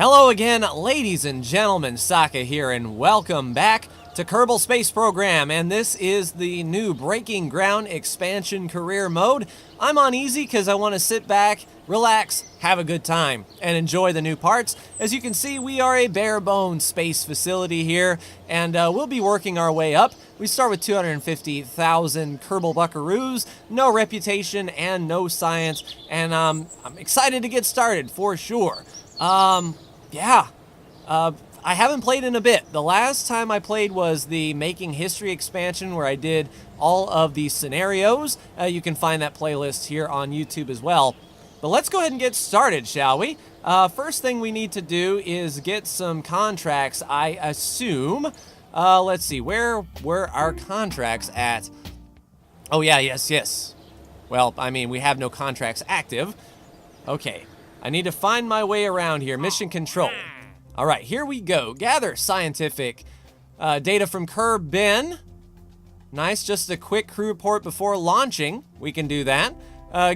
Hello again, ladies and gentlemen, Saka here, and welcome back to Kerbal Space Program, and this is the new Breaking Ground Expansion Career Mode. I'm on easy because I want to sit back, relax, have a good time, and enjoy the new parts. As you can see, we are a bare-bones space facility here, and we'll be working our way up. We start with 250,000 Kerbal Buckaroos, no reputation and no science, and I'm excited to get started for sure. I haven't played in a bit. The last time I played was the Making History expansion where I did all of the scenarios. You can find that playlist here on YouTube as well. But let's go ahead and get started, shall we? First thing we need to do is get some contracts, I assume. Let's see, where were our contracts at? Oh yeah, yes. Well, I mean, we have no contracts active. Okay. I need to find my way around here. Mission control. All right, here we go. Gather scientific data from Kerbin. Nice, just a quick crew report before launching. We can do that.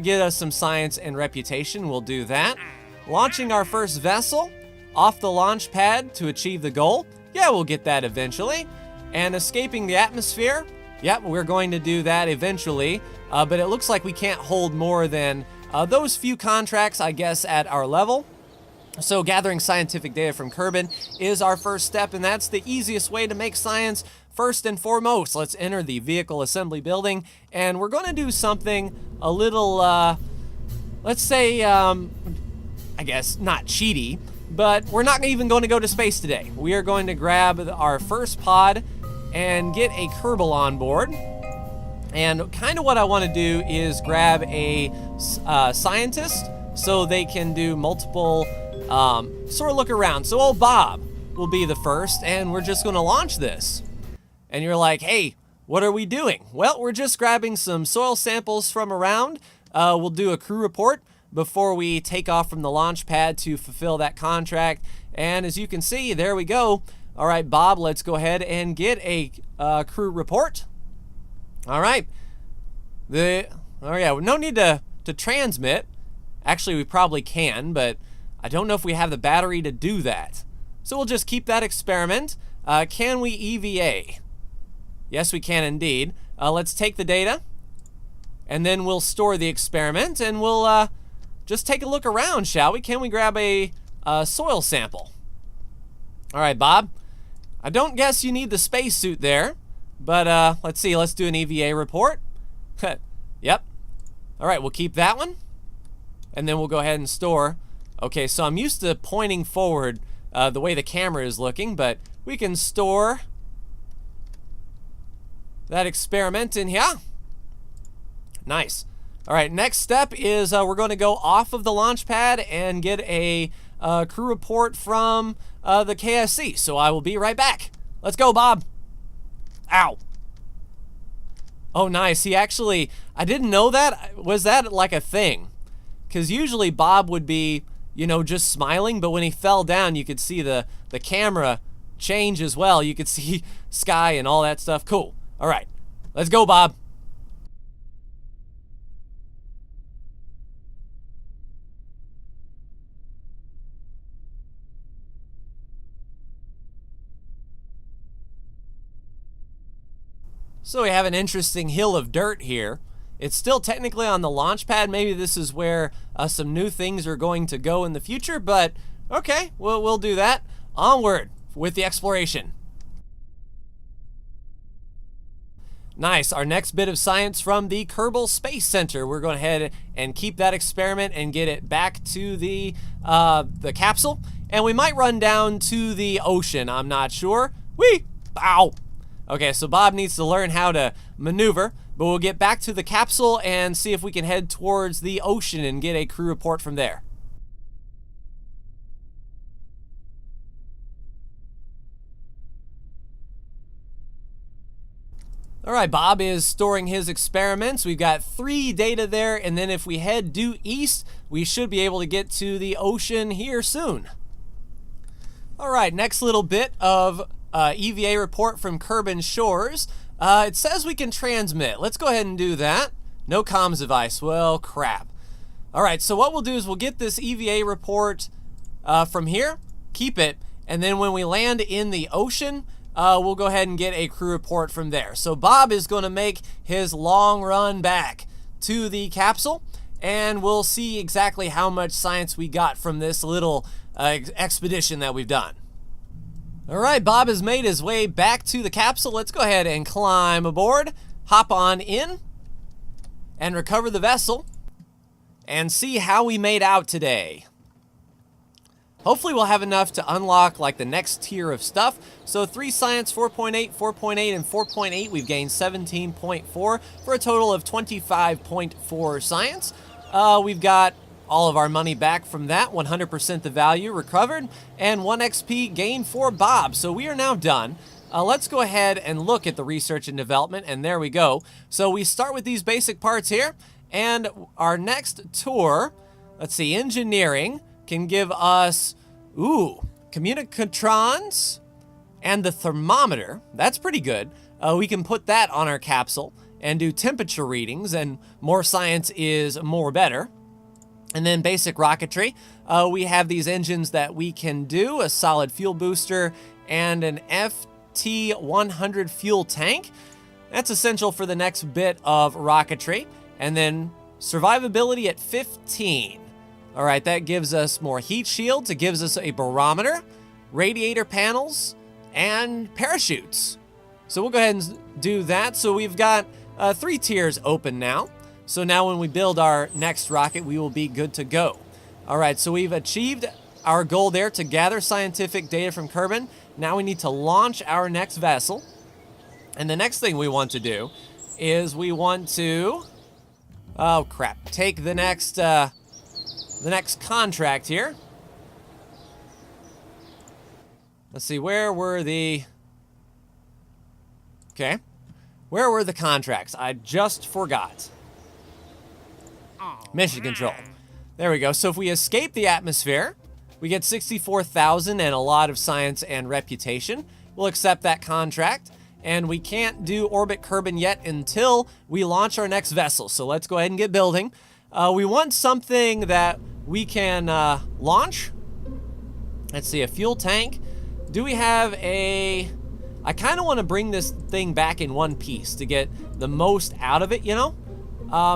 Get us some science and reputation. We'll do that. Launching our first vessel off the launch pad to achieve the goal. Yeah, we'll get that eventually. And escaping the atmosphere. Yep, we're going to do that eventually. But it looks like we can't hold more than those few contracts, I guess, at our level. So gathering scientific data from Kerbin is our first step, and that's the easiest way to make science first and foremost. Let's enter the vehicle assembly building, and we're going to do something a little, let's say, I guess not cheaty, but we're not even going to go to space today. We are going to grab our first pod and get a Kerbal on board. And kind of what I want to do is grab a scientist so they can do multiple sort of look around. So old Bob will be the first, and we're just going to launch this. And you're like, hey, what are we doing? Well, we're just grabbing some soil samples from around. We'll do a crew report before we take off from the launch pad to fulfill that contract. And as you can see, there we go. All right, Bob, let's go ahead and get a crew report. All right. No need to transmit. Actually, we probably can, but I don't know if we have the battery to do that. So we'll just keep that experiment. Can we EVA? Yes, we can indeed. Let's take the data, and then we'll store the experiment, and we'll just take a look around, shall we? Can we grab a soil sample? All right, Bob. I don't guess you need the spacesuit there. But let's see, let's do an EVA report. Yep. All right, we'll keep that one. And then we'll go ahead and store. Okay, so I'm used to pointing forward the way the camera is looking, but we can store that experiment in here. Nice. All right, next step is we're going to go off of the launch pad and get a crew report from the KSC. So I will be right back. Let's go, Bob. Ow. Oh, nice. He actually, I didn't know that. Was that like a thing? Because usually Bob would be, you know, just smiling, but when he fell down, you could see the camera change as well. You could see sky and all that stuff. Cool. All right. Let's go, Bob. So we have an interesting hill of dirt here. It's still technically on the launch pad. Maybe this is where some new things are going to go in the future, but okay, we'll do that. Onward with the exploration. Nice, our next bit of science from the Kerbal Space Center. We're going ahead and keep that experiment and get it back to the capsule. And we might run down to the ocean, I'm not sure. Whee! Ow! Okay, so Bob needs to learn how to maneuver, but we'll get back to the capsule and see if we can head towards the ocean and get a crew report from there. All right, Bob is storing his experiments. We've got 3 data there, and then if we head due east, we should be able to get to the ocean here soon. All right, next little bit of EVA report from Kerbin Shores. It says we can transmit. Let's go ahead and do that. No comms device. Well, crap. All right, so what we'll do is we'll get this EVA report from here. keep it, and then when we land in the ocean, we'll go ahead and get a crew report from there. So Bob is going to make his long run back to the capsule, and we'll see exactly how much science we got from this little expedition that we've done. All right, Bob has made his way back to the capsule. Let's go ahead and climb aboard, hop on in, and recover the vessel, and see how we made out today. Hopefully we'll have enough to unlock like the next tier of stuff. So 3 science, 4.8, 4.8, and 4.8. We've gained 17.4 for a total of 25.4 science. We've got all of our money back from that, 100% the value recovered, and 1 XP gained for Bob. So we are now done. Let's go ahead and look at the research and development, and there we go. So we start with these basic parts here, and our next tour, let's see, engineering can give us, communicatrons and the thermometer. That's pretty good. We can put that on our capsule and do temperature readings, and more science is more better. And then basic rocketry, we have these engines that we can do, a solid fuel booster and an FT100 fuel tank. That's essential for the next bit of rocketry. And then survivability at 15. All right, that gives us more heat shields. It gives us a barometer, radiator panels, and parachutes. So we'll go ahead and do that. So we've got 3 tiers open now. So now when we build our next rocket, we will be good to go. All right, so we've achieved our goal there to gather scientific data from Kerbal. Now we need to launch our next vessel. And the next thing we want to do is we want to, take the next contract here. Let's see, where were the contracts? I just forgot. Mission control. There we go. So if we escape the atmosphere, we get 64,000 and a lot of science and reputation. We'll accept that contract, and we can't do orbit Kerbal yet until we launch our next vessel. So let's go ahead and get building. We want something that we can launch. Let's see, a fuel tank. Do we have a... I kind of want to bring this thing back in one piece to get the most out of it, you know?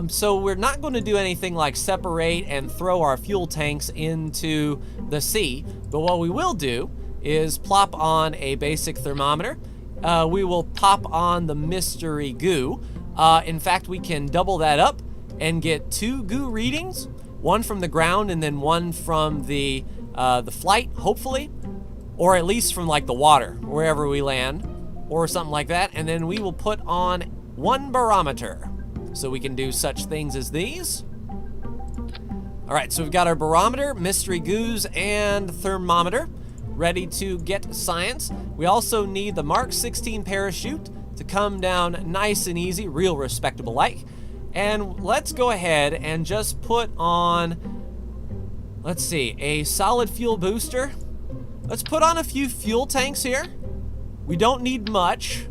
So we're not going to do anything like separate and throw our fuel tanks into the sea. But what we will do is plop on a basic thermometer. We will pop on the mystery goo. In fact, we can double that up and get 2 goo readings. One from the ground and then one from the flight, hopefully. Or at least from like the water, wherever we land, or something like that. And then we will put on 1 barometer. So we can do such things as these. All right, so we've got our barometer, mystery goos, and thermometer ready to get science. We also need the Mark 16 parachute to come down nice and easy, real respectable like. And let's go ahead and just put on, let's see, a solid fuel booster. Let's put on a few fuel tanks here. We don't need much.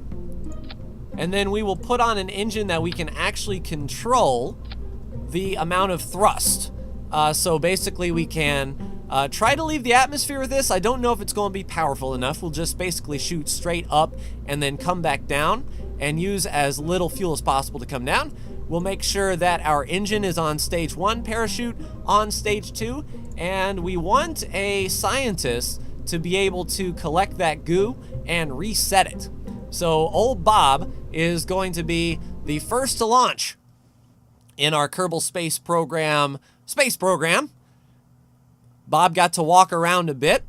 And then we will put on an engine that we can actually control the amount of thrust. So basically we can try to leave the atmosphere with this. I don't know if it's going to be powerful enough. We'll just basically shoot straight up and then come back down and use as little fuel as possible to come down. We'll make sure that our engine is on stage 1, parachute on stage 2, and we want a scientist to be able to collect that goo and reset it. So old Bob is going to be the first to launch in our Kerbal Space Program Bob got to walk around a bit,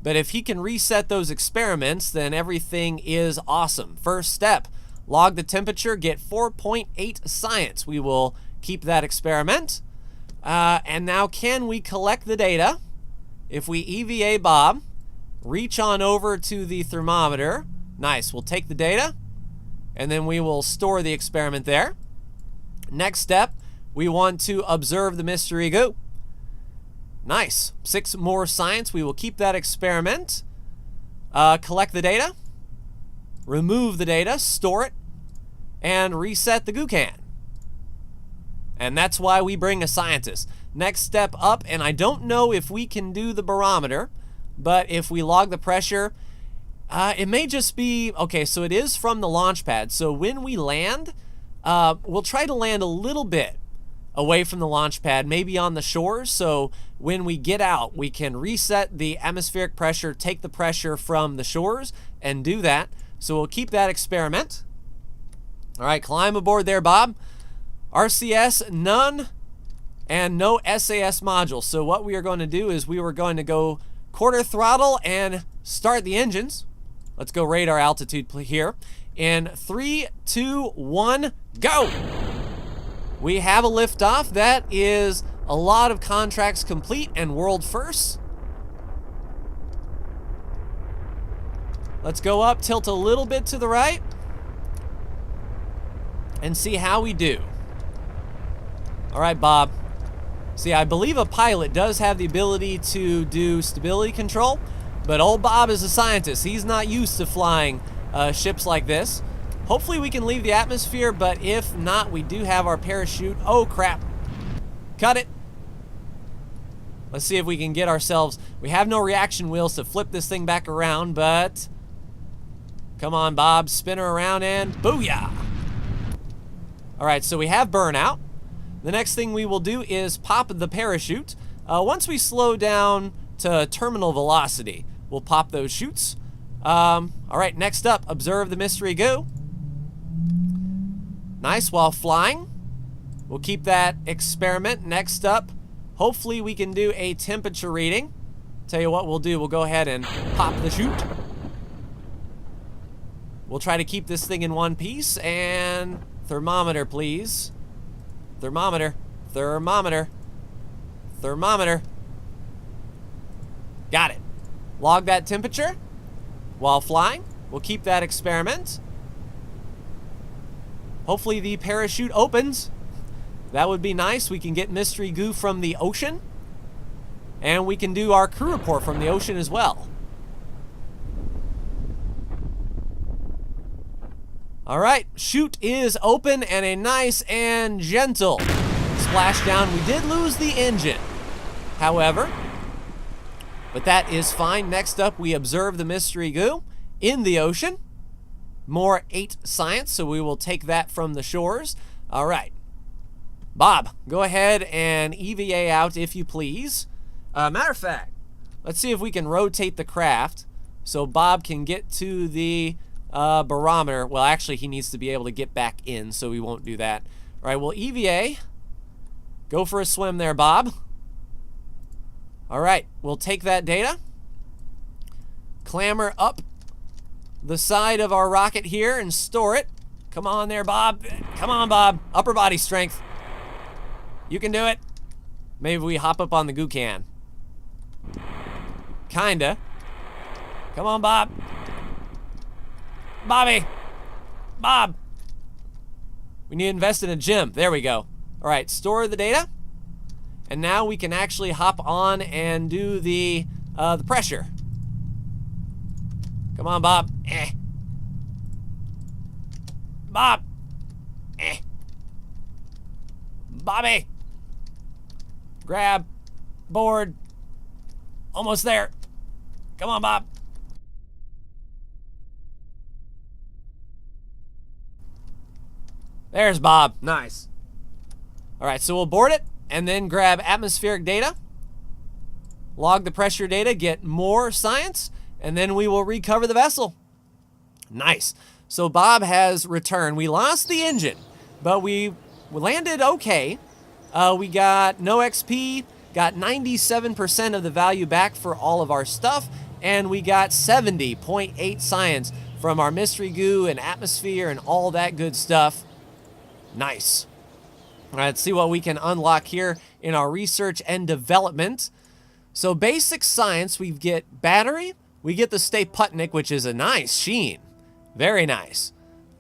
but if he can reset those experiments, then everything is awesome. First step, log the temperature, get 4.8 science. We will keep that experiment. And now can we collect the data? If we EVA Bob, reach on over to the thermometer. Nice, we'll take the data, and then we will store the experiment there. Next step, we want to observe the mystery goo. Nice, 6 more science. We will keep that experiment. Collect the data, remove the data, store it, and reset the goo can. And that's why we bring a scientist. Next step up, and I don't know if we can do the barometer, but if we log the pressure, it may just be, okay, so it is from the launch pad. So when we land, we'll try to land a little bit away from the launch pad, maybe on the shores. So when we get out, we can reset the atmospheric pressure, take the pressure from the shores, and do that. So we'll keep that experiment. All right, climb aboard there, Bob. RCS, none, and no SAS module. So what we are going to do is we were going to go quarter throttle and start the engines. Let's go radar altitude here. In 3, 2, 1, go! We have a liftoff. That is a lot of contracts complete and world firsts. Let's go up, tilt a little bit to the right, and see how we do. All right, Bob. See, I believe a pilot does have the ability to do stability control, but old Bob is a scientist. He's not used to flying ships like this. Hopefully we can leave the atmosphere, but if not, we do have our parachute. Oh, crap. Cut it. Let's see if we can get ourselves... We have no reaction wheels to flip this thing back around, but... Come on, Bob. Spin her around and booyah. All right, so we have burnout. The next thing we will do is pop the parachute. Once we slow down to terminal velocity, we'll pop those chutes. All right, next up, observe the mystery goo. Nice, while flying. We'll keep that experiment. Next up, hopefully we can do a temperature reading. Tell you what we'll do, we'll go ahead and pop the chute. We'll try to keep this thing in one piece, and thermometer, please. Thermometer, thermometer, thermometer. Got it. Log that temperature while flying. We'll keep that experiment. Hopefully the parachute opens. That would be nice. We can get mystery goo from the ocean. And we can do our crew report from the ocean as well. All right, chute is open and a nice and gentle splashdown. We did lose the engine, however, but that is fine. Next up, we observe the mystery goo in the ocean. More 8 science, so we will take that from the shores. All right, Bob, go ahead and EVA out if you please. Matter of fact, let's see if we can rotate the craft so Bob can get to the barometer. Well, actually, he needs to be able to get back in, so we won't do that. All right, well, EVA. Go for a swim there, Bob. All right, we'll take that data. Clamber up the side of our rocket here and store it. Come on there, Bob. Come on, Bob. Upper body strength. You can do it. Maybe we hop up on the goo can. Kinda. Come on, Bob. Bobby! Bob! We need to invest in a gym. There we go. All right, store the data. And now we can actually hop on and do the pressure. Come on, Bob. Bob! Bobby! Grab. Board. Almost there. Come on, Bob. There's Bob. Nice. All right, so we'll board it and then grab atmospheric data, log the pressure data, get more science, and then we will recover the vessel. Nice. So Bob has returned. We lost the engine, but we landed okay. We got no XP, got 97% of the value back for all of our stuff, and we got 70.8 science from our mystery goo and atmosphere and all that good stuff. Nice. All right, let's see what we can unlock here in our research and development. So basic science, we get battery, we get the Stay Putnik, which is a nice sheen. Very nice.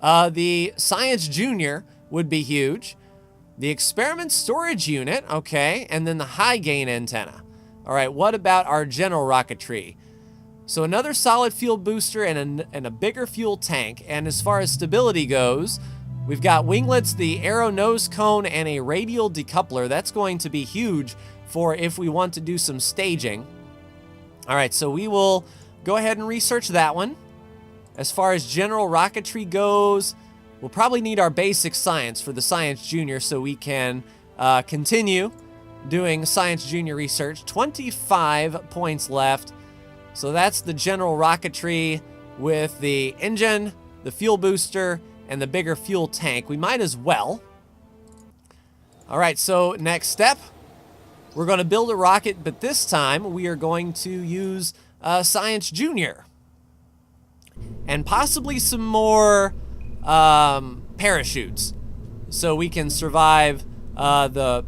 The Science Junior would be huge. The Experiment Storage Unit, okay, and then the high gain antenna. All right, what about our general rocketry? So another solid fuel booster and a bigger fuel tank. And as far as stability goes, We've got winglets, the aero nose cone, and a radial decoupler. That's going to be huge for if we want to do some staging. All right, so we will go ahead and research that one. As far as general rocketry goes, we'll probably need our basic science for the Science Junior so we can continue doing Science Junior research. 25 points left. So that's the general rocketry with the engine, the fuel booster, and the bigger fuel tank. We might as well. All right, so next step, we're going to build a rocket, but this time we are going to use Science Junior. And possibly some more parachutes so we can survive the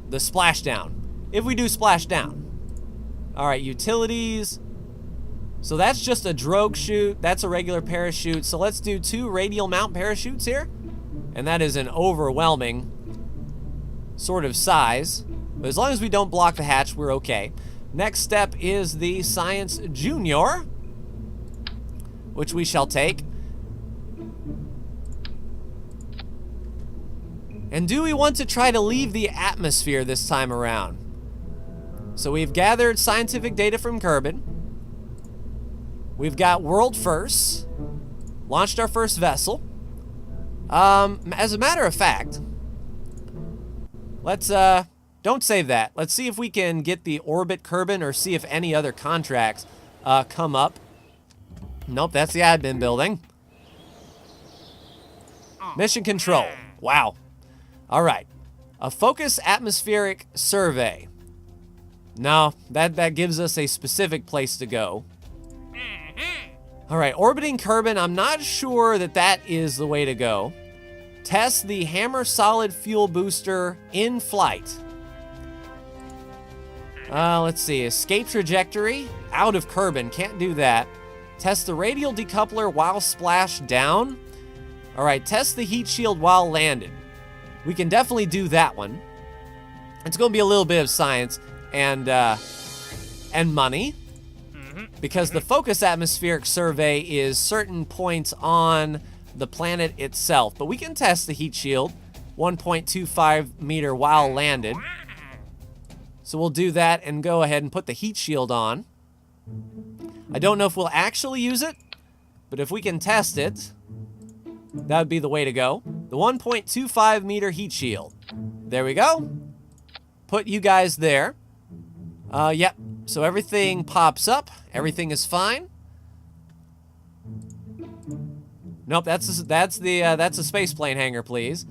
splashdown. If we do splashdown. All right, utilities. So that's just a drogue chute. That's a regular parachute. So let's do 2 radial mount parachutes here. And that is an overwhelming sort of size. But as long as we don't block the hatch, we're okay. Next step is the Science Junior, which we shall take. And do we want to try to leave the atmosphere this time around? So we've gathered scientific data from Kerbal. We've got world firsts. Launched our first vessel. As a matter of fact, let's, don't save that. Let's see if we can get the orbit Kerbal or see if any other contracts come up. Nope, that's the admin building. Mission control. Wow. All right. A focus atmospheric survey. No, that gives us a specific place to go. All right, orbiting Kerbal. I'm not sure that is the way to go. Test the hammer solid fuel booster in flight. Let's see. Escape trajectory out of Kerbal. Can't do that. Test the radial decoupler while splashed down. All right, test the heat shield while landed. We can definitely do that one. It's going to be a little bit of science and money. Because the focus atmospheric survey is certain points on the planet itself. But we can test the heat shield, 1.25 meter while landed. So we'll do that and go ahead and put the heat shield on. I don't know if we'll actually use it, but if we can test it, that would be the way to go. The 1.25 meter heat shield. There we go. Put you guys there. Yep. So everything pops up. Everything is fine. Nope, that's a space plane hangar, please.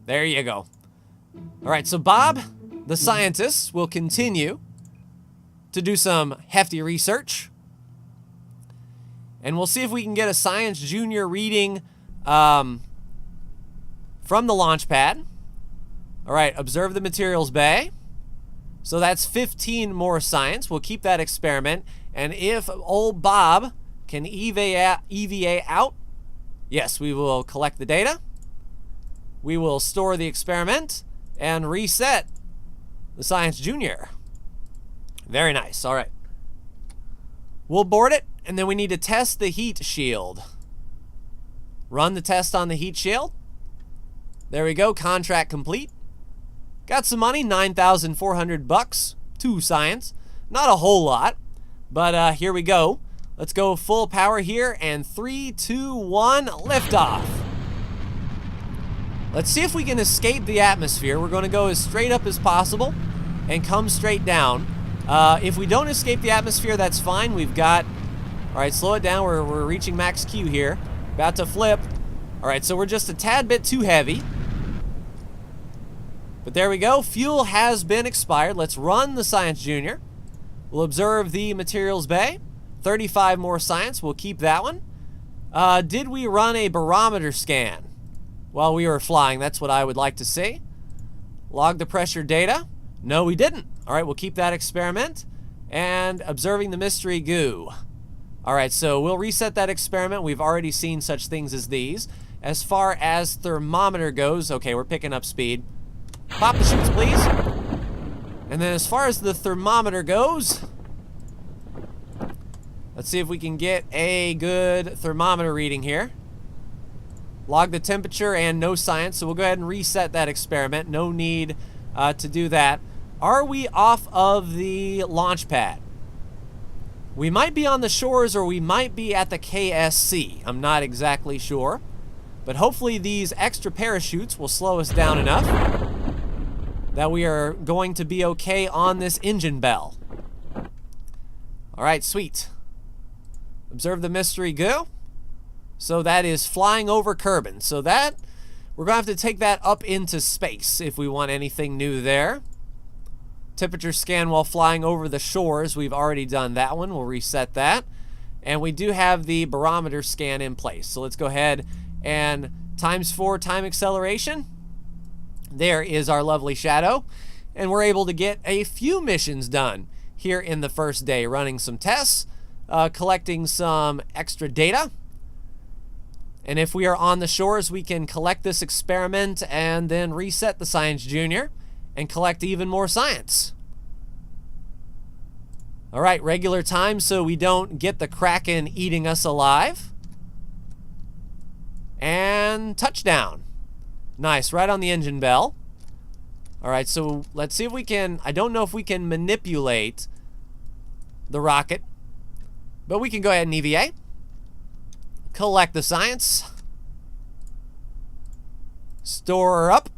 There you go. All right, so Bob, the scientist, will continue to do some hefty research. And we'll see if we can get a Science Junior reading from the launch pad. All right, observe the materials bay. So that's 15 more science. We'll keep that experiment. And if old Bob can EVA out, yes, we will collect the data. We will store the experiment and reset the Science Junior. Very nice. All right. We'll board it, and then we need to test the heat shield. Run the test on the heat shield. There we go. Contract complete. Got some money, 9,400 bucks to science. Not a whole lot, but here we go. Let's go full power here, and 3, 2, 1, liftoff. Let's see if we can escape the atmosphere. We're going to go as straight up as possible and come straight down. If we don't escape the atmosphere, that's fine. We've got... All right, slow it down. We're reaching max Q here. About to flip. All right, so we're just a tad bit too heavy. But there we go. Fuel has been expired. Let's run the Science Junior. We'll observe the materials bay. 35 more science. We'll keep that one. Did we run a barometer scan while we were flying? That's what I would like to see. Log the pressure data. No, we didn't. All right, we'll keep that experiment. And observing the mystery goo. All right, so we'll reset that experiment. We've already seen such things as these. As far as thermometer goes, okay, we're picking up speed. Pop the chutes, please. And then as far as the thermometer goes, let's see if we can get a good thermometer reading here. Log the temperature and no science, so we'll go ahead and reset that experiment. No need to do that. Are we off of the launch pad? We might be on the shores or we might be at the KSC. I'm not exactly sure. But hopefully these extra parachutes will slow us down enough that we are going to be okay on this engine bell. All right, sweet. Observe the mystery goo. So that is flying over Kerbin. So that, we're going to have to take that up into space if we want anything new there. Temperature scan while flying over the shores. We've already done that one. We'll reset that. And we do have the barometer scan in place. So let's go ahead and ×4 time acceleration. There is our lovely shadow. And we're able to get a few missions done here in the first day, running some tests, collecting some extra data. And if we are on the shores, we can collect this experiment and then reset the Science Junior and collect even more science. All right, regular time so we don't get the Kraken eating us alive. And touchdown. Nice, right on the engine bell. All right, so let's see if we can, I don't know if we can manipulate the rocket, but we can go ahead and EVA. Collect the science. Store up.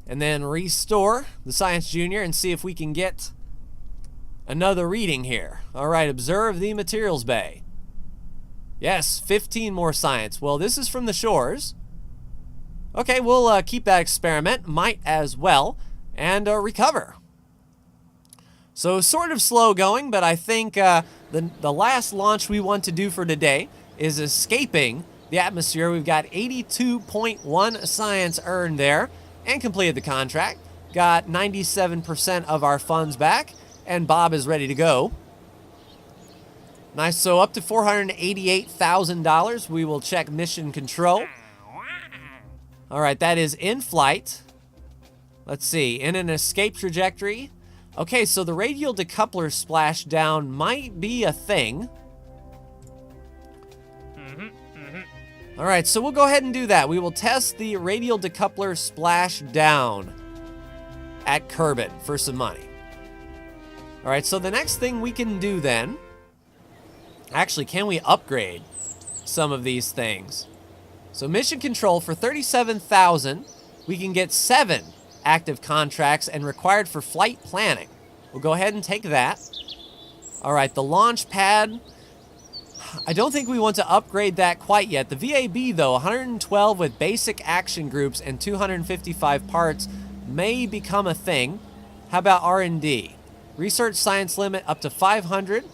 And then restore the Science Junior and see if we can get another reading here. All right, observe the materials bay. Yes, 15 more science. Well, this is from the shores. Okay, we'll keep that experiment. Might as well. And recover. So sort of slow going, but I think the last launch we want to do for today is escaping the atmosphere. We've got 82.1 science earned there and completed the contract. Got 97% of our funds back, and Bob is ready to go. Nice, so up to $488,000. We will check mission control. All right, that is in flight. Let's see, in an escape trajectory. Okay, so the radial decoupler splashdown might be a thing. All right, so we'll go ahead and do that. We will test the radial decoupler splashdown at Kerbin for some money. All right, so the next thing we can do then, actually, can we upgrade some of these things? So mission control for $37,000, we can get 7 active contracts and required for flight planning. We'll go ahead and take that. All right, the launch pad, I don't think we want to upgrade that quite yet. The VAB though, 112 with basic action groups and 255 parts may become a thing. How about R&D? Research science limit up to 500.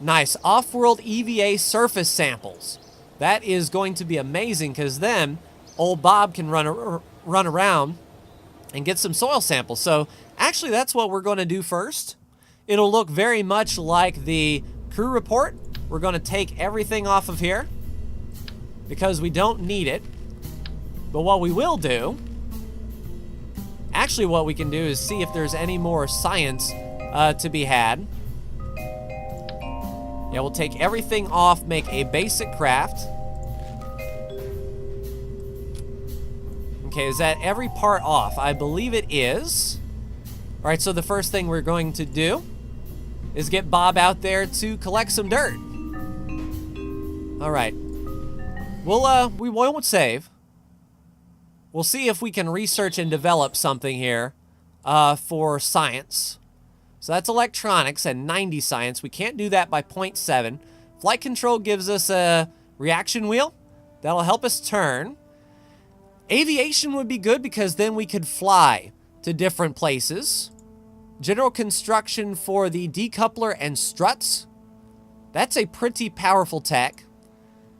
Nice, off-world EVA surface samples. That is going to be amazing because then old Bob can run around and get some soil samples. So actually that's what we're going to do first. It'll look very much like the crew report. We're going to take everything off of here because we don't need it. But what we will do, actually what we can do is see if there's any more science to be had. Yeah, we'll take everything off, make a basic craft. Okay, is that every part off? I believe it is. All right, so the first thing we're going to do is get Bob out there to collect some dirt. All right. We won't save. We'll see if we can research and develop something here for science. So that's electronics and 90 science. We can't do that by 0.7. Flight control gives us a reaction wheel. That'll help us turn. Aviation would be good because then we could fly to different places. General construction for the decoupler and struts. That's a pretty powerful tech.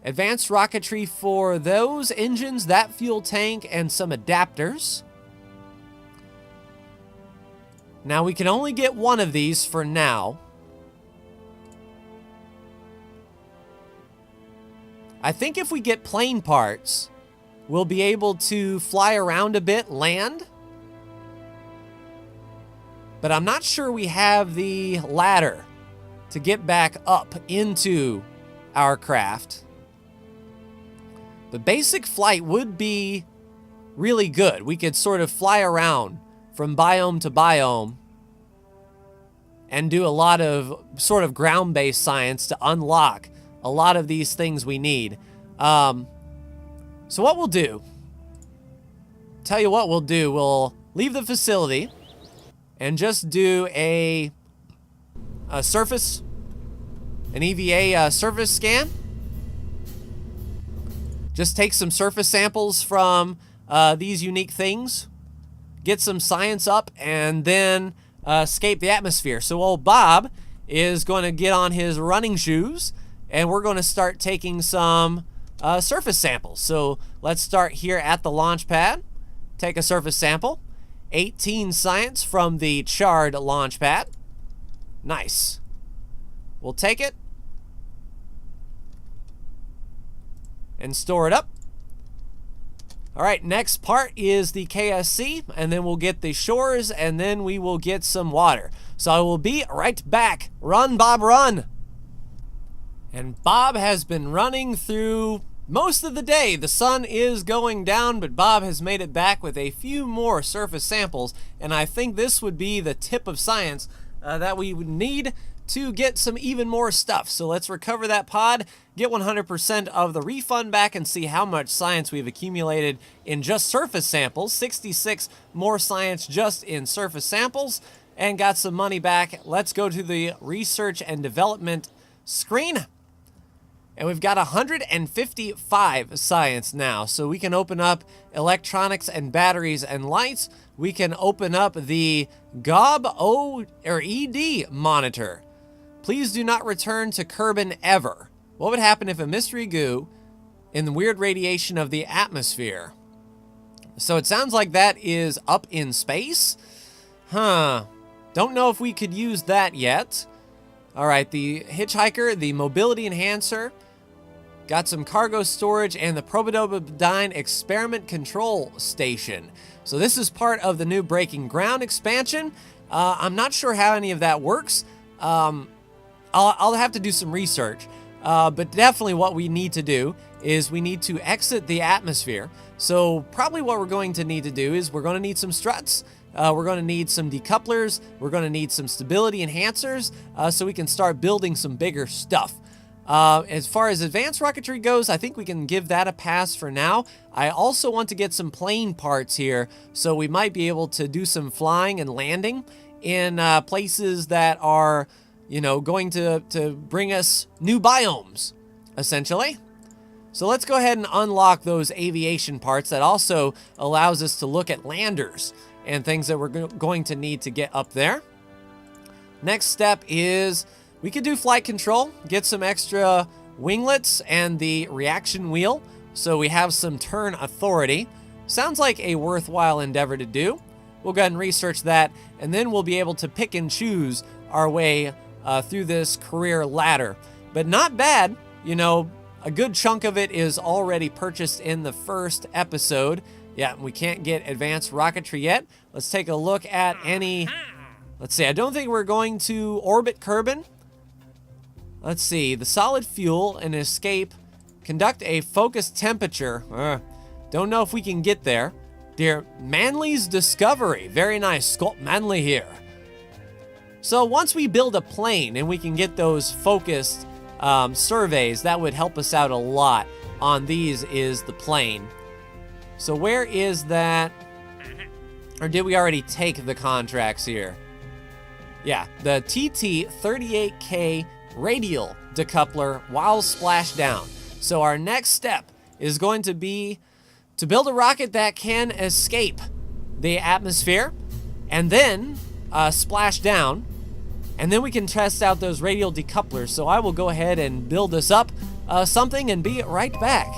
Advanced rocketry for those engines, that fuel tank, and some adapters. Now we can only get one of these for now. I think if we get plane parts, we'll be able to fly around a bit, land. But I'm not sure we have the ladder to get back up into our craft. But basic flight would be really good. We could sort of fly around from biome to biome and do a lot of sort of ground-based science to unlock a lot of these things we need. So what we'll do, tell you what we'll do, we'll leave the facility and just do a surface, an EVA surface scan. Just take some surface samples from these unique things, get some science up, and then escape the atmosphere. So old Bob is going to get on his running shoes, and we're going to start taking some surface samples. So let's start here at the launch pad. Take a surface sample. 18 science from the charred launch pad. Nice. We'll take it and store it up. All right, next part is the KSC, and then we'll get the shores, and then we will get some water. So I will be right back. Run, Bob, run. And Bob has been running through most of the day. The sun is going down, but Bob has made it back with a few more surface samples, and I think this would be the tip of science that we would need to get some even more stuff. So let's recover that pod, get 100% of the refund back, and see how much science we've accumulated in just surface samples. 66 more science just in surface samples, and got some money back. Let's go to the research and development screen. And we've got 155 science now. So we can open up electronics and batteries and lights. We can open up the ED monitor. Please do not return to Kerbin ever. What would happen if a mystery goo in the weird radiation of the atmosphere? So it sounds like that is up in space. Huh. Don't know if we could use that yet. All right, the hitchhiker, the mobility enhancer, got some cargo storage, and the Probodobodyne experiment control station. So this is part of the new Breaking Ground expansion. I'm not sure how any of that works. I'll have to do some research. But definitely what we need to do is we need to exit the atmosphere. So probably what we're going to need to do is we're going to need some struts. We're going to need some decouplers. We're going to need some stability enhancers so we can start building some bigger stuff. As far as advanced rocketry goes, I think we can give that a pass for now. I also want to get some plane parts here, so we might be able to do some flying and landing in places that are, you know, going to bring us new biomes, essentially. So let's go ahead and unlock those aviation parts. That also allows us to look at landers and things that we're going to need to get up there. Next step is we could do flight control, get some extra winglets and the reaction wheel, so we have some turn authority. Sounds like a worthwhile endeavor to do. We'll go ahead and research that, and then we'll be able to pick and choose our way through this career ladder. But not bad, you know, a good chunk of it is already purchased in the first episode. Yeah, we can't get advanced rocketry yet. Let's take a look at any... Let's see, I don't think we're going to orbit Kerbin. Let's see, the solid fuel and escape. Conduct a focused temperature. Don't know if we can get there. Dear Manley's Discovery. Very nice, Scott Manley here. So once we build a plane and we can get those focused surveys, that would help us out a lot on these is the plane. So where is that? Or did we already take the contracts here? Yeah, the TT-38K radial decoupler while splashdown. So our next step is going to be to build a rocket that can escape the atmosphere and then splash down, and then we can test out those radial decouplers. So I will go ahead and build this up something and be right back.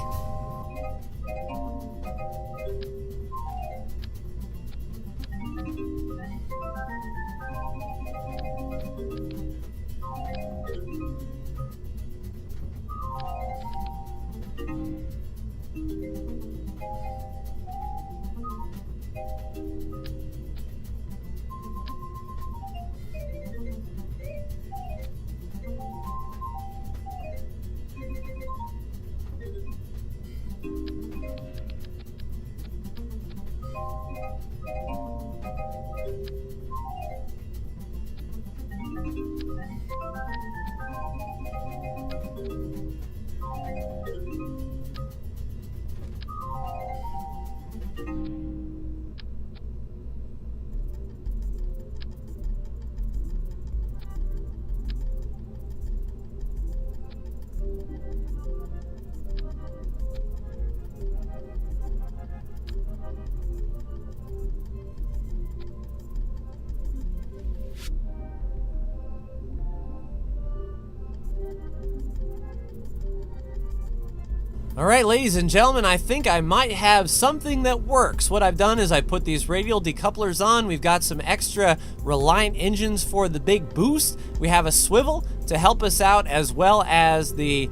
All right, ladies and gentlemen, I think I might have something that works. What I've done is I put these radial decouplers on. We've got some extra Reliant engines for the big boost. We have a swivel to help us out, as well as the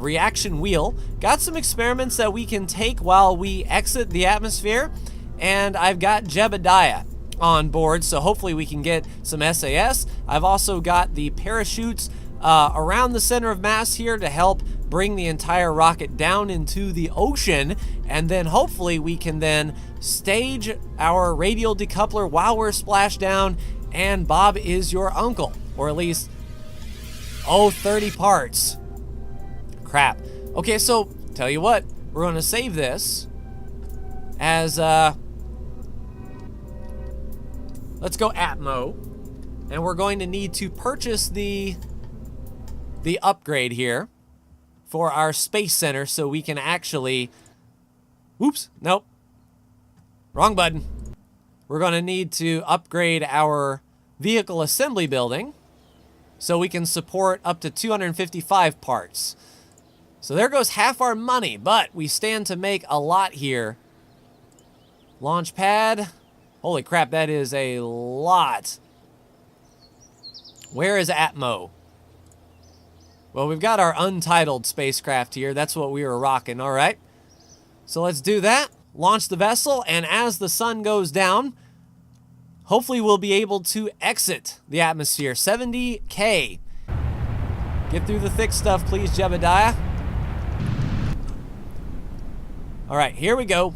reaction wheel. Got some experiments that we can take while we exit the atmosphere. And I've got Jebediah on board, so hopefully we can get some SAS. I've also got the parachutes around the center of mass here to help bring the entire rocket down into the ocean, and then hopefully we can then stage our radial decoupler while we're splashed down, and Bob is your uncle. Or at least, 30 parts. Crap. Okay, so tell you what, we're going to save this as, let's go Atmo, and we're going to need to purchase the upgrade here for our space center so we can actually, whoops, nope, wrong button. We're going to need to upgrade our vehicle assembly building so we can support up to 255 parts. So there goes half our money, but we stand to make a lot here. Launch pad. Holy crap, that is a lot. Where is Atmo? Well, we've got our Untitled spacecraft here. That's what we were rocking, all right. So let's do that. Launch the vessel, and as the sun goes down, hopefully we'll be able to exit the atmosphere. 70K. Get through the thick stuff, please, Jebediah. All right, here we go.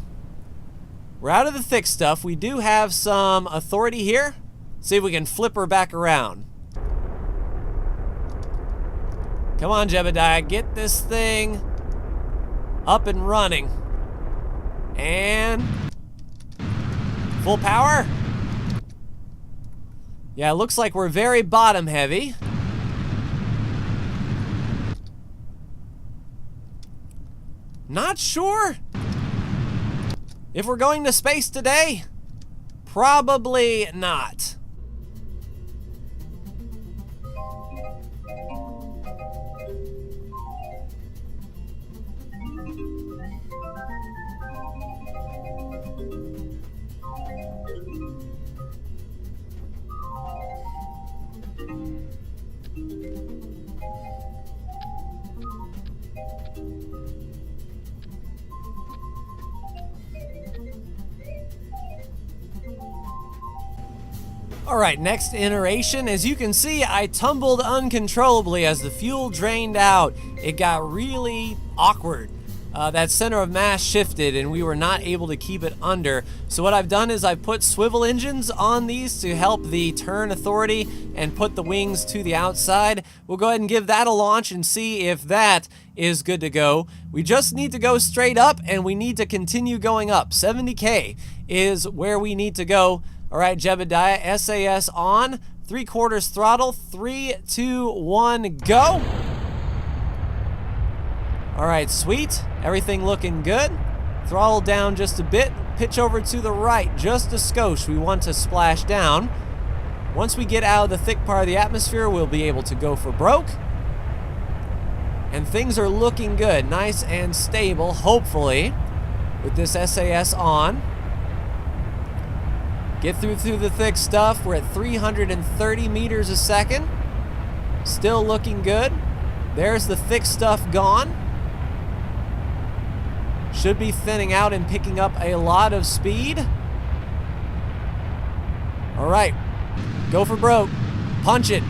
We're out of the thick stuff. We do have some authority here. See if we can flip her back around. Come on, Jebediah, get this thing up and running. And full power. Yeah, it looks like we're very bottom heavy. Not sure if we're going to space today. Probably not. Alright, next iteration. As you can see, I tumbled uncontrollably as the fuel drained out. It got really awkward. That center of mass shifted and we were not able to keep it under. So what I've done is I've put swivel engines on these to help the turn authority and put the wings to the outside. We'll go ahead and give that a launch and see if that is good to go. We just need to go straight up and we need to continue going up. 70K is where we need to go. All right, Jebediah, SAS on, 3/4 throttle, 3, 2, 1, go. All right, sweet, everything looking good. Throttle down just a bit, pitch over to the right, just a skosh. We want to splash down. Once we get out of the thick part of the atmosphere, we'll be able to go for broke. And things are looking good, nice and stable, hopefully, with this SAS on. Get through the thick stuff. We're at 330 meters a second. Still looking good. There's the thick stuff gone. Should be thinning out and picking up a lot of speed. All right, go for broke. Punch it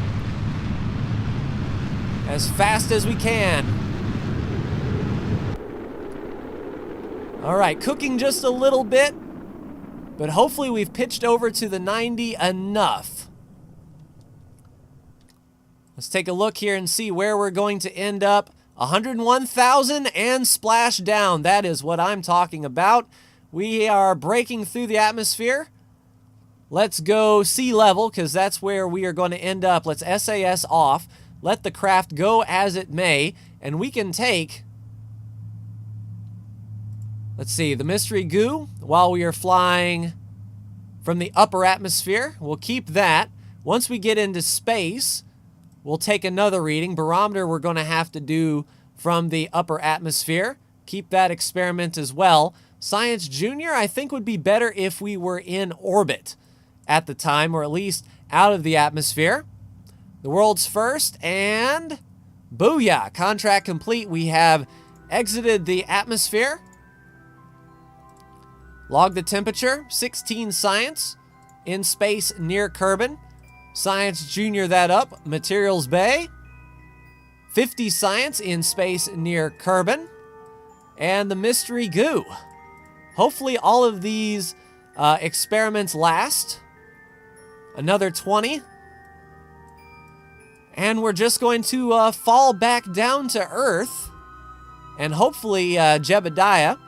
as fast as we can. All right, cooking just a little bit. But hopefully we've pitched over to the 90 enough. Let's take a look here and see where we're going to end up. 101,000 and splash down. That is what I'm talking about. We are breaking through the atmosphere. Let's go sea level because that's where we are going to end up. Let's SAS off. Let the craft go as it may. And we can take... Let's see, the mystery goo while we are flying from the upper atmosphere. We'll keep that. Once we get into space, we'll take another reading. Barometer we're going to have to do from the upper atmosphere. keep that experiment as well. Science Junior, I think, would be better if we were in orbit at the time, or at least out of the atmosphere. The world's first, and booyah, contract complete. We have exited the atmosphere. Log the temperature, 16 science, in space near Kerbal. Science Junior that up, materials bay. 50 science in space near Kerbal. And the mystery goo. Hopefully all of these experiments last. Another 20. And we're just going to fall back down to Earth. And hopefully Jebediah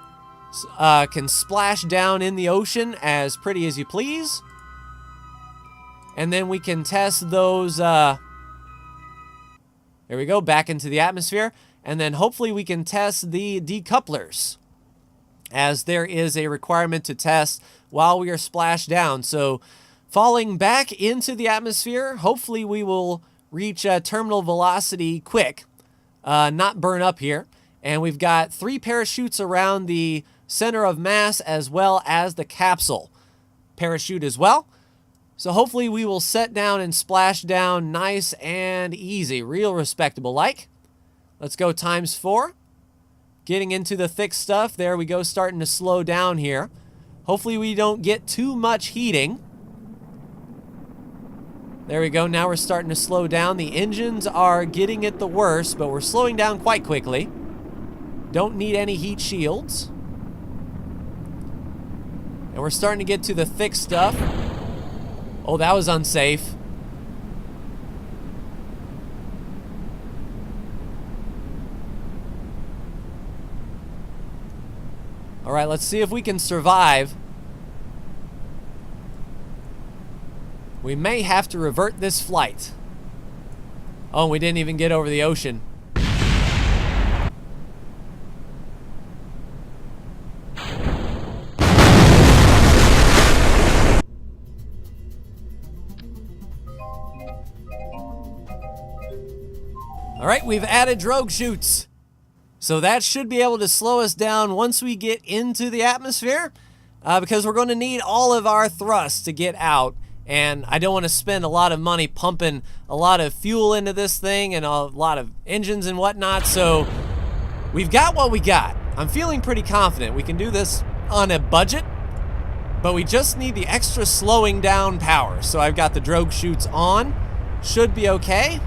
can splash down in the ocean as pretty as you please. And then we can test those, there we go, back into the atmosphere. And then hopefully we can test the decouplers, as there is a requirement to test while we are splashed down. So falling back into the atmosphere, hopefully we will reach terminal velocity quick, not burn up here. And we've got 3 parachutes around the center of mass, as well as the capsule parachute as well. So hopefully we will set down and splash down nice and easy, real respectable like. Let's go ×4. Getting into the thick stuff. There we go, starting to slow down here. Hopefully we don't get too much heating. There we go, now we're starting to slow down. The engines are getting it the worst, but we're slowing down quite quickly. Don't need any heat shields. And we're starting to get to the thick stuff. Oh, that was unsafe. All right, let's see if we can survive. We may have to revert this flight. Oh, we didn't even get over the ocean. All right, we've added drogue chutes. So that should be able to slow us down once we get into the atmosphere, because we're going to need all of our thrust to get out. And I don't want to spend a lot of money pumping a lot of fuel into this thing and a lot of engines and whatnot. So we've got what we got. I'm feeling pretty confident we can do this on a budget, but we just need the extra slowing down power. So I've got the drogue chutes on. Should be okay.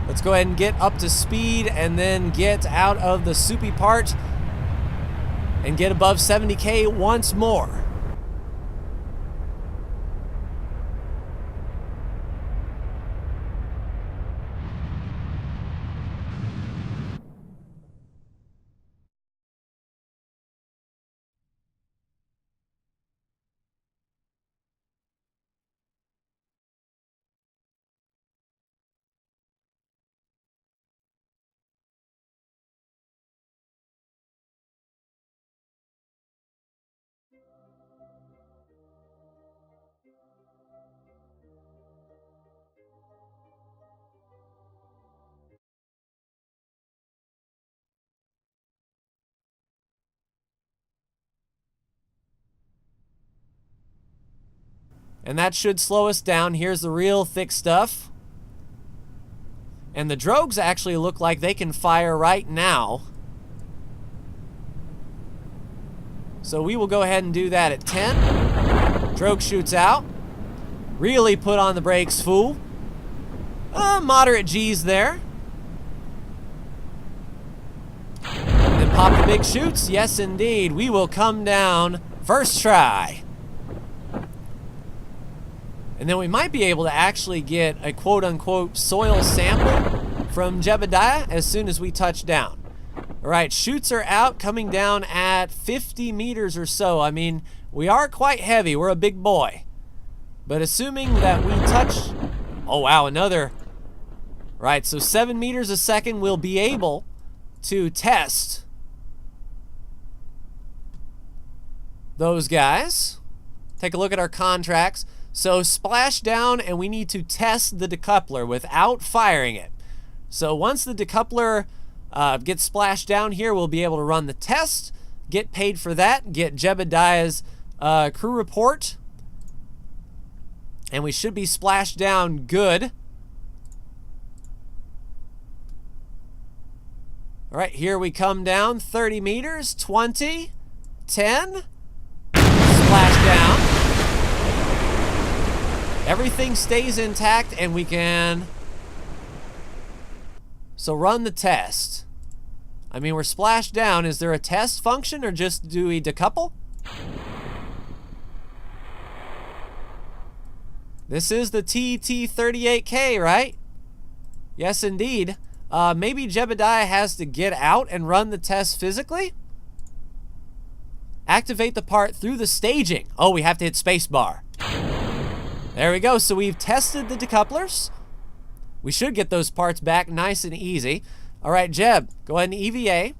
Let's go ahead and get up to speed and then get out of the soupy part and get above 70K once more. And that should slow us down. Here's the real thick stuff. And the drogues actually look like they can fire right now. So we will go ahead and do that at 10. Drogue shoots out. Really put on the brakes, fool. Moderate G's there. And then pop the big chutes. Yes, indeed. We will come down first try. And then we might be able to actually get a quote-unquote soil sample from Jebediah as soon as we touch down. All right, chutes are out, coming down at 50 meters or so. I mean, we are quite heavy. We're a big boy. But assuming that we touch... Oh, wow, another... Right, so 7 meters a second, we'll be able to test those guys. Take a look at our contracts. So splash down, and we need to test the decoupler without firing it. So once the decoupler get splashed down here, we'll be able to run the test, get paid for that, get Jebediah's crew report, and we should be splashed down good. All right, here we come down, 30 meters, 20, 10, splash down. Everything stays intact, and we can... So run the test. I mean, we're splashed down. Is there a test function, or just do we decouple? This is the TT38K, right? Yes, indeed. Maybe Jebediah has to get out and run the test physically? Activate the part through the staging. Oh, we have to hit spacebar. There we go. So we've tested the decouplers. We should get those parts back nice and easy. All right, Jeb, go ahead and EVA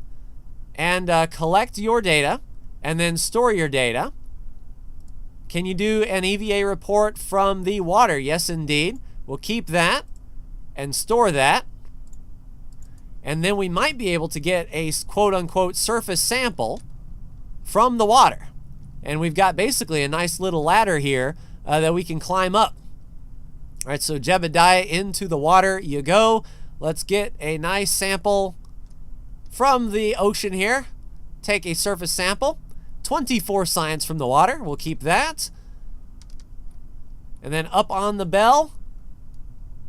and collect your data and then store your data. Can you do an EVA report from the water? Yes, indeed. We'll keep that and store that. And then we might be able to get a quote-unquote surface sample from the water. And we've got basically a nice little ladder here that we can climb up. All right, so Jebediah, into the water you go. Let's get a nice sample from the ocean here. Take a surface sample. 24 science from the water. We'll keep that. And then up on the bell.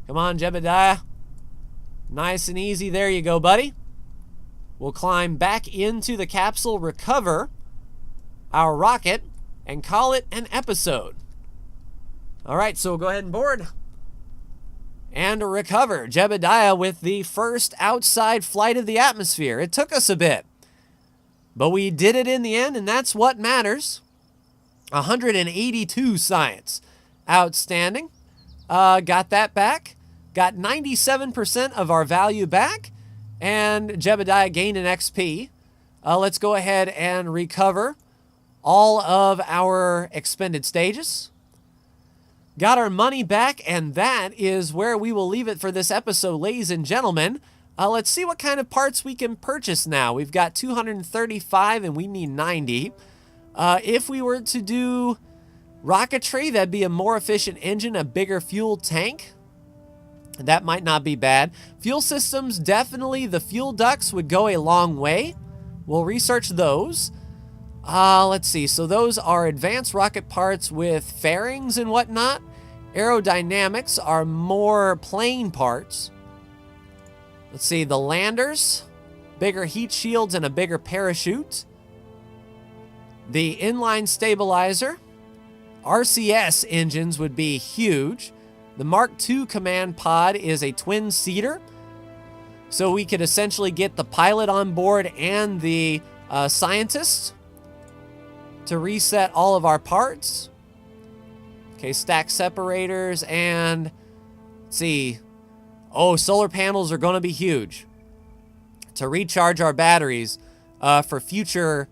Come on, Jebediah. Nice and easy. There you go, buddy. We'll climb back into the capsule, recover our rocket, and call it an episode. All right, so we'll go ahead and board and recover. Jebediah with the first outside flight of the atmosphere. It took us a bit, but we did it in the end, and that's what matters. 182 science. Outstanding. Got that back. Got 97% of our value back, and Jebediah gained an XP. Let's go ahead and recover all of our expended stages. Got our money back, and that is where we will leave it for this episode, ladies and gentlemen. Let's see what kind of parts we can purchase now. We've got 235, and we need 90. If we were to do rocketry, that'd be a more efficient engine, a bigger fuel tank. That might not be bad. Fuel systems, definitely the fuel ducts would go a long way. We'll research those. Let's see. So those are advanced rocket parts with fairings and whatnot. Aerodynamics are more plain parts. Let's see. The landers, bigger heat shields and a bigger parachute. The inline stabilizer. RCS engines would be huge. The Mark II command pod is a twin-seater, so we could essentially get the pilot on board and the scientist to reset all of our parts. Okay, stack separators, and let's see. Oh, solar panels are going to be huge to recharge our batteries for future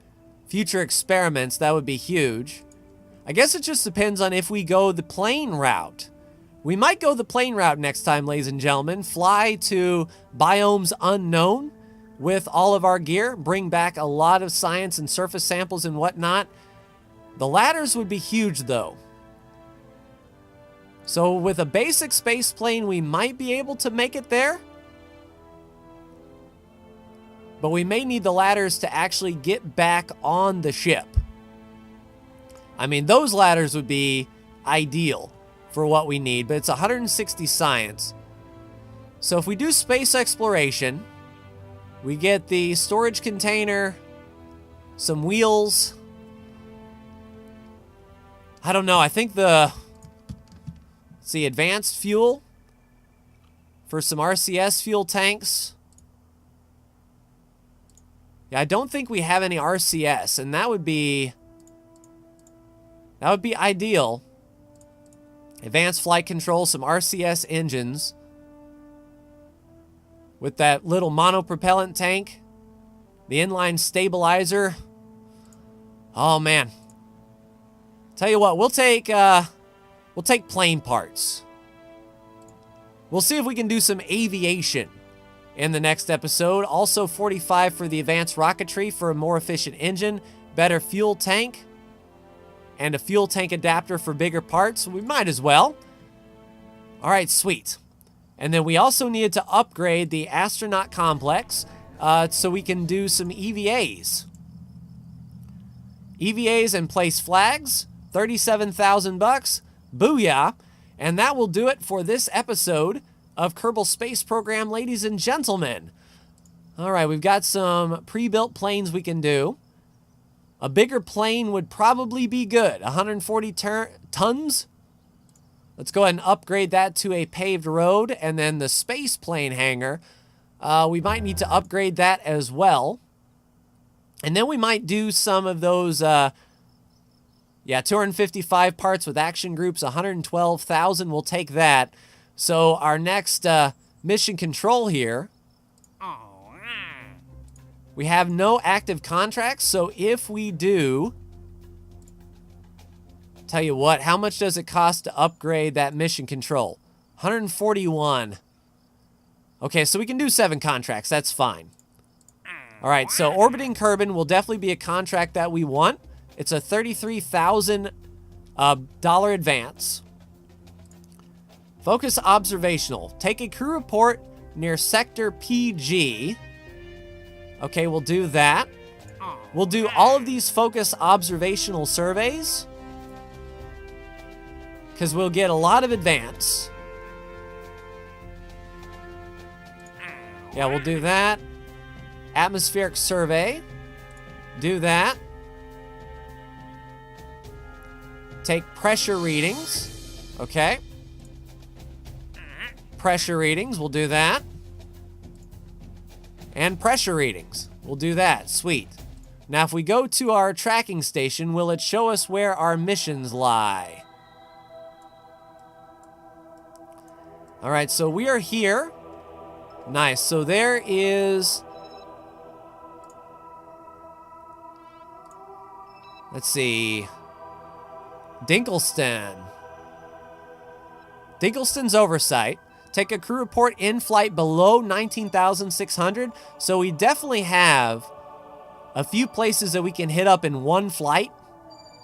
experiments. That would be huge. I guess it just depends on if we go the plane route. We might go the plane route next time, ladies and gentlemen. Fly to biomes unknown with all of our gear. Bring back a lot of science and surface samples and whatnot. The ladders would be huge, though. So with a basic space plane, we might be able to make it there. But we may need the ladders to actually get back on the ship. I mean, those ladders would be ideal for what we need, but it's 160 science. So if we do space exploration, we get the storage container, some wheels. I don't know, I think let's see, advanced fuel for some RCS fuel tanks. Yeah, I don't think we have any RCS, and that would be ideal. Advanced flight control, some RCS engines with that little monopropellant tank, the inline stabilizer. Oh man. Tell you what, we'll take plane parts. We'll see if we can do some aviation in the next episode. Also 45 for the advanced rocketry for a more efficient engine, better fuel tank, and a fuel tank adapter for bigger parts. We might as well. All right, sweet. And then we also needed to upgrade the astronaut complex so we can do some EVAs. EVAs and place flags, 37,000 bucks. Booyah. And that will do it for this episode of Kerbal Space Program, ladies and gentlemen. All right, we've got some pre-built planes we can do. A bigger plane would probably be good. 140 tons. Let's go ahead and upgrade that to a paved road. And then the space plane hangar, we might need to upgrade that as well. And then we might do some of those, 255 parts with action groups, 112,000. We'll take that. So our next mission control here, we have no active contracts. So if we do, tell you what, how much does it cost to upgrade that mission control? 141. Okay, so we can do 7 contracts. That's fine. All right, so orbiting Kerbin will definitely be a contract that we want. It's a $33,000 advance. Focus observational. Take a crew report near sector PG. Okay, we'll do that. We'll do all of these focus observational surveys, because we'll get a lot of advance. Yeah, we'll do that. Atmospheric survey. Do that. Take pressure readings. Okay. Pressure readings, we'll do that. And pressure readings, we'll do that. Sweet. Now, if we go to our tracking station, will it show us where our missions lie? All right, so we are here. Nice. So there is... Let's see. Dinkleston. Dinkleston's oversight. Take a crew report in flight below 19,600. So we definitely have a few places that we can hit up in one flight.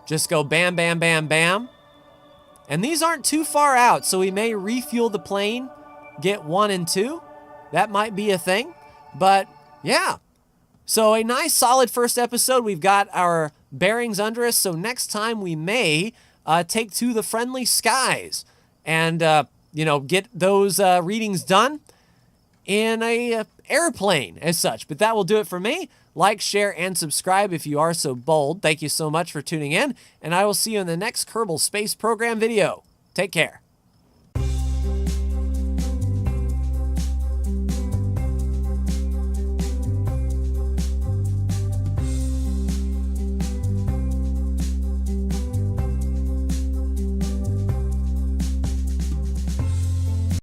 Just go bam, bam, bam, bam. And these aren't too far out, so we may refuel the plane, get 1 and 2. That might be a thing. But yeah. So a nice solid first episode. We've got our bearings under us. So next time we may take to the friendly skies and get those readings done in a airplane as such. But that will do it for me. Like, share, and subscribe if you are so bold. Thank you so much for tuning in, and I will see you in the next Kerbal Space Program video. Take care.